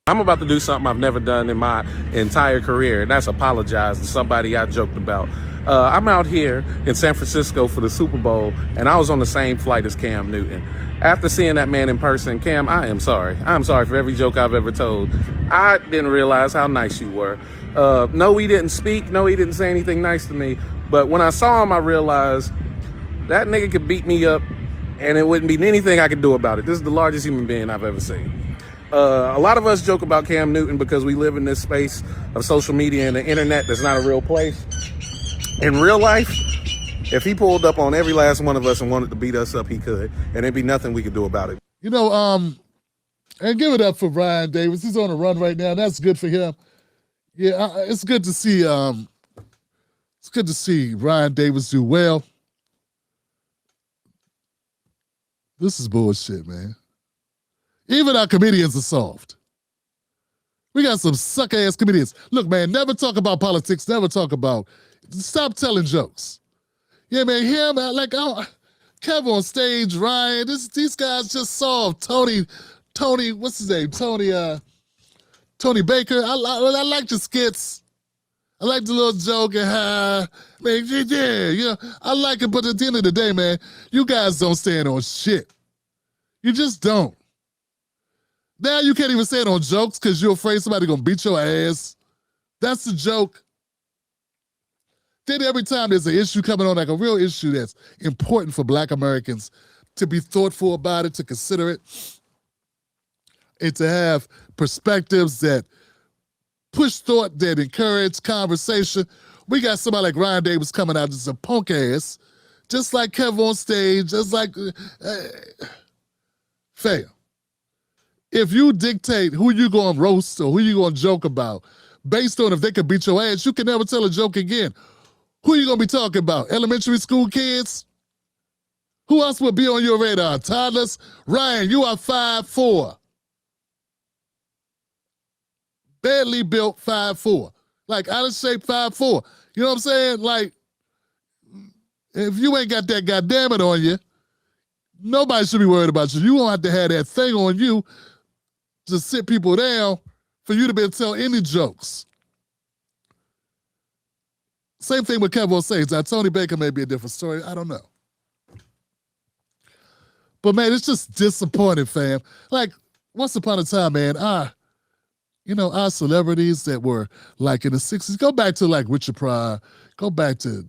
I'm about to do something I've never done in my entire career, and that's apologize to somebody I joked about. I'm out here in San Francisco for the Super Bowl, and I was on the same flight as Cam Newton. After seeing that man in person, Cam, I am sorry. I'm sorry for every joke I've ever told. I didn't realize how nice you were. No, he didn't speak. No, he didn't say anything nice to me. But when I saw him, I realized that nigga could beat me up, and it wouldn't be anything I could do about it. This is the largest human being I've ever seen. A lot of us joke about Cam Newton because we live in this space of social media and the internet that's not a real place. In real life, if he pulled up on every last one of us and wanted to beat us up, he could, and there'd be nothing we could do about it. You know, and give it up for Ryan Davis. He's on a run right now. That's good for him. Yeah, it's good to see. It's good to see Ryan Davis do well. This is bullshit, man. Even our comedians are soft. We got some suck-ass comedians. Look, man, never talk about politics. Never talk about. Stop telling jokes. Yeah, man, him, Kevin on stage, Ryan, these guys just soft. Tony, what's his name? Tony Baker. I like the skits. I like the little joke and man, yeah, I like it, but at the end of the day, man, you guys don't stand on shit. You just don't. Now you can't even stand on jokes because you're afraid somebody gonna beat your ass. That's the joke. Then every time there's an issue coming on, like a real issue that's important for Black Americans, to be thoughtful about it, to consider it, and to have perspectives that push thought, that encourage conversation. We got somebody like Ryan Davis coming out just a punk ass, just like Kevin on stage, just like fair. If you dictate who you gonna roast or who you gonna joke about based on if they can beat your ass, you can never tell a joke again. Who you gonna be talking about? Elementary school kids? Who else would be on your radar? Toddlers? Ryan, you are 5'4". Badly built 5'4". Like out of shape 5'4". You know what I'm saying? Like, if you ain't got that goddamn it on you, nobody should be worried about you. You won't have to have that thing on you to sit people down for you to be able to tell any jokes. Same thing with Kevin on stage. Now, Tony Baker may be a different story. I don't know. But, man, it's just disappointing, fam. Like, once upon a time, man, our celebrities that were, like, in the 60s, go back to, like, Richard Pryor, go back to,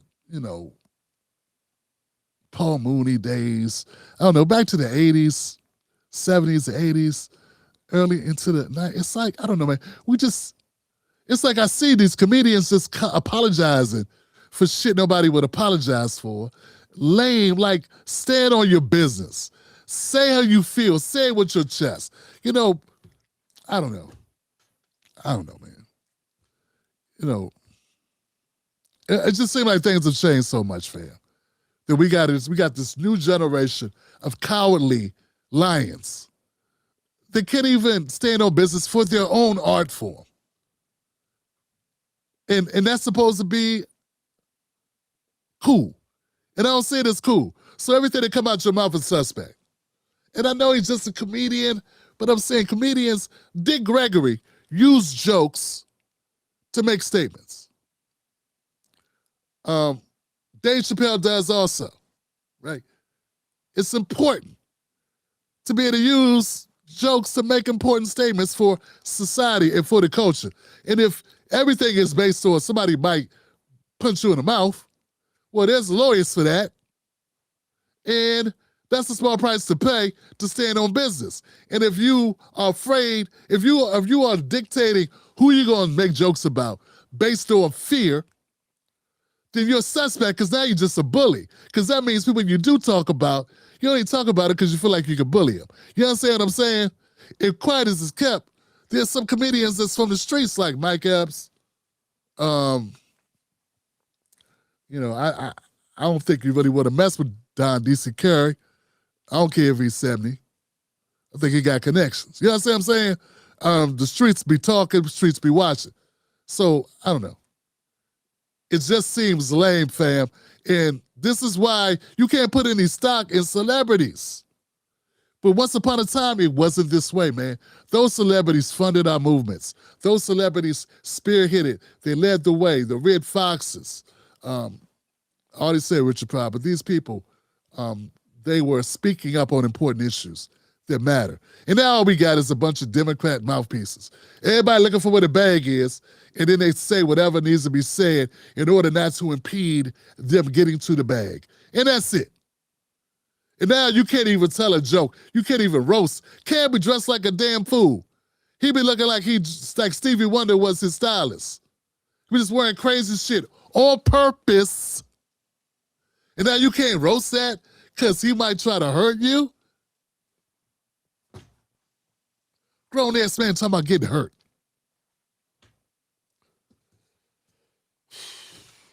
Paul Mooney days. I don't know, back to the 80s, 70s, the 80s, early into the 90s. It's like, I don't know, man. It's like I see these comedians just apologizing for shit nobody would apologize for. Lame, like, stand on your business. Say how you feel. Say it with your chest. I don't know. I don't know, man. It just seems like things have changed so much, fam. That we got this new generation of cowardly lions that can't even stand on business for their own art form. And that's supposed to be cool. And I don't say it's cool. So everything that come out your mouth is suspect. And I know he's just a comedian, but I'm saying comedians, Dick Gregory, use jokes to make statements. Dave Chappelle does also, right? It's important to be able to use jokes to make important statements for society and for the culture. And if everything is based on somebody might punch you in the mouth, well, there's lawyers for that. And that's a small price to pay to stand on business. And if you are afraid, if you are dictating who you're going to make jokes about based on fear, then you're a suspect because now you're just a bully. Because that means people you do talk about, you only talk about it because you feel like you can bully them. You understand what I'm saying? If quiet as is kept, there's some comedians that's from the streets like Mike Epps. I don't think you really want to mess with Don D.C. Curry. I don't care if he's 70. I think he got connections. You know what I'm saying? The streets be talking, the streets be watching. So, I don't know. It just seems lame, fam. And this is why you can't put any stock in celebrities. But once upon a time, it wasn't this way, man. Those celebrities funded our movements. Those celebrities spearheaded. They led the way. The Red Foxes. I already said Richard Pryor, but these people, they were speaking up on important issues that matter. And now all we got is a bunch of Democrat mouthpieces. Everybody looking for where the bag is, and then they say whatever needs to be said in order not to impede them getting to the bag. And that's it. And now you can't even tell a joke. You can't even roast. Cam be dressed like a damn fool. He be looking like like Stevie Wonder was his stylist. He was just wearing crazy shit on purpose. And now you can't roast that because he might try to hurt you? Grown-ass man talking about getting hurt.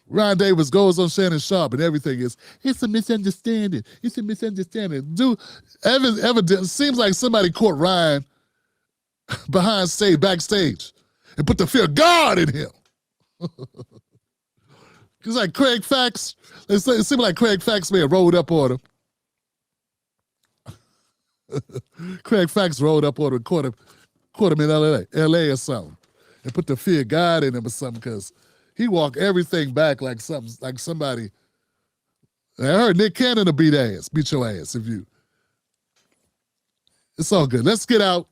Ryan Davis goes on Shannon Sharp and everything is, it's a misunderstanding. It's a misunderstanding. Dude, evidently, seems like somebody caught Ryan backstage, and put the fear of God in him. It's like Craig Fax. It seemed like Craig Fax may have rolled up on him. Craig Fax rolled up on him and caught him in LA or something, and put the fear of God in him or something, because he walked everything back like somebody. I heard Nick Cannon will beat your ass if you. It's all good. Let's get out.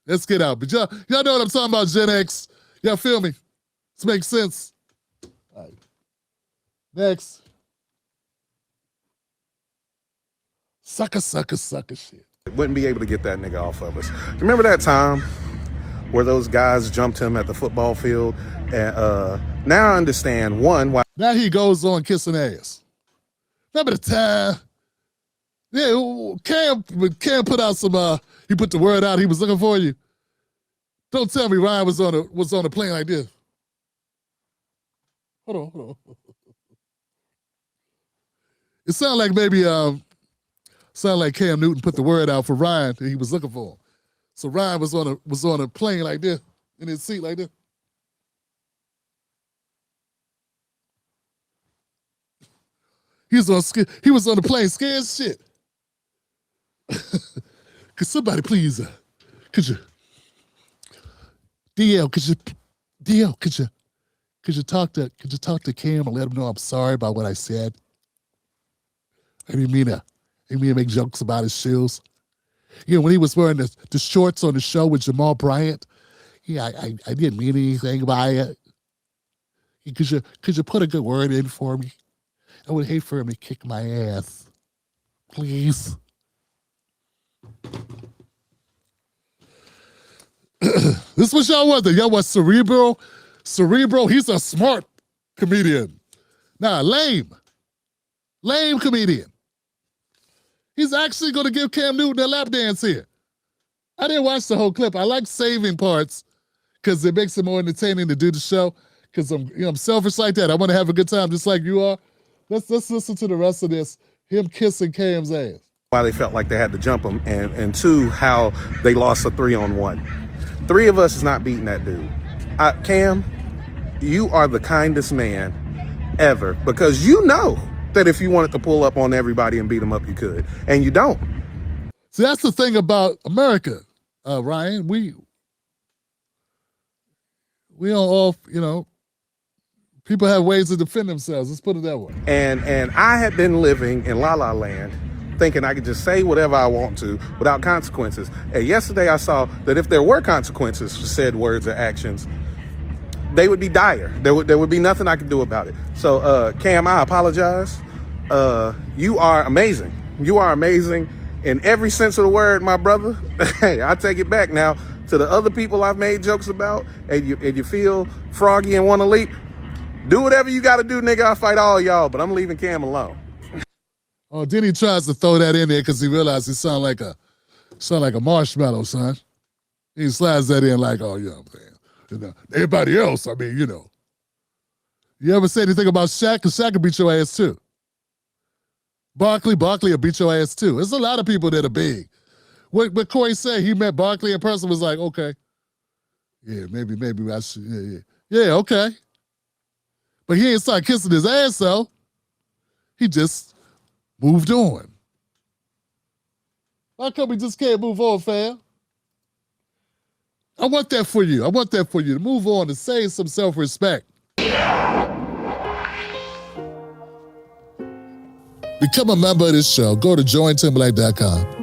But y'all know what I'm talking about, Gen X. Y'all feel me? This makes sense. All right. Next. Sucker shit. Wouldn't be able to get that nigga off of us. Remember that time where those guys jumped him at the football field? And now I understand, one, why. Now he goes on kissing ass. Remember the time? Yeah, Cam put out some, he put the word out, he was looking for you. Don't tell me Ryan was on a plane like this. Hold on. It sounded like maybe, Cam Newton put the word out for Ryan that he was looking for him. So Ryan was on a plane like this, in his seat like this. He was on the plane scared as shit. Could somebody please, could you talk to Cam and let him know I'm sorry about what I said? I didn't mean to make jokes about his shoes. You know, when he was wearing the shorts on the show with Jamal Bryant, yeah, I didn't mean anything by it. Could you put a good word in for me? I would hate for him to kick my ass. Please. This is what y'all want. Y'all want Cerebro? Cerebro, he's a smart comedian. Nah, lame comedian. He's actually going to give Cam Newton a lap dance here. I didn't watch the whole clip. I like saving parts because it makes it more entertaining to do the show, because I'm selfish like that. I want to have a good time just like you are. Let's listen to the rest of this, him kissing Cam's ass. Why they felt like they had to jump him, and two, how they lost a 3-on-1. 3 of us is not beating that dude. Cam, you are the kindest man ever, because you know that if you wanted to pull up on everybody and beat them up, you could, and you don't. See, that's the thing about America, Ryan. We don't all, people have ways to defend themselves. Let's put it that way. And I had been living in La La Land thinking I could just say whatever I want to without consequences. And yesterday I saw that if there were consequences for said words or actions, they would be dire. There would be nothing I could do about it. So, Cam, I apologize. You are amazing. You are amazing in every sense of the word, my brother. Hey, I take it back now to the other people I've made jokes about, and you feel froggy and want to leap. Do whatever you got to do, nigga. I'll fight all y'all, but I'm leaving Cam alone. Oh, then he tries to throw that in there because he realized it sound like a marshmallow, son. He slides that in like, oh, yeah, man. Everybody else, I mean, You ever say anything about Shaq? Because Shaq will beat your ass too. Barkley will beat your ass too. There's a lot of people that are big. What Corey said, he met Barkley in person, was like, okay. Yeah, maybe I should, yeah, okay. But he ain't start kissing his ass, though. He just moved on. How come we just can't move on, fam? I want that for you. I want that for you to move on and save some self-respect. Become a member of this show. Go to jointimberlake.com.